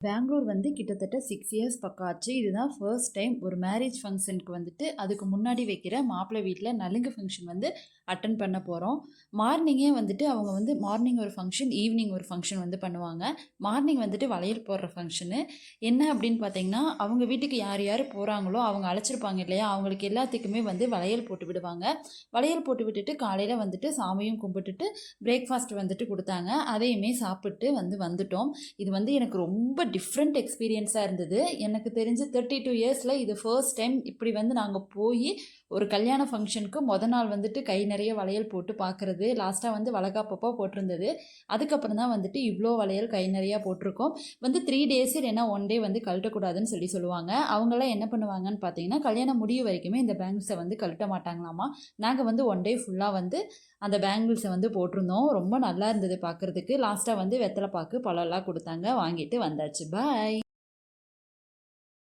பெங்களூர் வந்து கிட்டத்தட்ட 6 இயர்ஸ் பக்கம் ஆச்சு. இதுதான் ஃபர்ஸ்ட் டைம் ஒரு மேரேஜ் ஃபங்க்ஷனுக்கு வந்துட்டு அதுக்கு முன்னாடி வைக்கிற மாப்பிள்ளை வீட்டில் நலுங்கு ஃபங்க்ஷன் வந்து அட்டன் பண்ண போகிறோம். மார்னிங்கே வந்துட்டு அவங்க வந்து மார்னிங் ஒரு ஃபங்க்ஷன், ஈவினிங் ஒரு ஃபங்க்ஷன் வந்து பண்ணுவாங்க. மார்னிங் வந்துட்டு வளையல் போடுற ஃபங்க்ஷனு. என்ன அப்படின்னு பார்த்தீங்கன்னா, அவங்க வீட்டுக்கு யார் யார் போகிறாங்களோ அவங்க அழைச்சிருப்பாங்க இல்லையா, அவங்களுக்கு எல்லாத்துக்குமே வந்து வளையல் போட்டு விடுவாங்க. வளையல் போட்டு விட்டுட்டு காலையில் வந்துட்டு சாமியும் கும்பிட்டுட்டு பிரேக்ஃபாஸ்ட் வந்துட்டு கொடுத்தாங்க. அதையுமே சாப்பிட்டு வந்துட்டோம். இது வந்து எனக்கு ரொம்ப டிஃப்ரெண்ட் எக்ஸ்பீரியன்ஸாக இருந்தது. எனக்கு தெரிஞ்சு 32 இயர்ஸில் இது ஃபர்ஸ்ட் டைம் இப்படி வந்து நாங்கள் போய் ஒரு கல்யாண ஃபங்க்ஷனுக்கு நாள் வந்துட்டு கை நிறைய வளையல் போட்டு பார்க்குறது. லாஸ்ட்டாக வந்து வளகாப்பப்போ போட்டிருந்தது. அதுக்கப்புறம் தான் வந்துட்டு இவ்வளோ வளையல் கை நிறையா போட்டிருக்கோம். 3 டேஸ் இல்லைன்னா 1 டே வந்து கழட்டக்கூடாதுன்னு சொல்லுவாங்க. அவங்களாம் என்ன பண்ணுவாங்கன்னு பார்த்தீங்கன்னா, கல்யாணம் முடிய வரைக்குமே இந்த பேங்கிள்ஸை வந்து கழட்ட மாட்டாங்களாமா. நாங்கள் வந்து 1 டே ஃபுல்லாக வந்து அந்த பேங்கிள்ஸை வந்து போட்டிருந்தோம். ரொம்ப நல்லா இருந்தது பார்க்குறதுக்கு. லாஸ்ட்டாக வந்து வெத்தலை பாக்கு பழம்லாம் கொடுத்தாங்க. வாங்கிட்டு வந்தாச்சு. பாய்.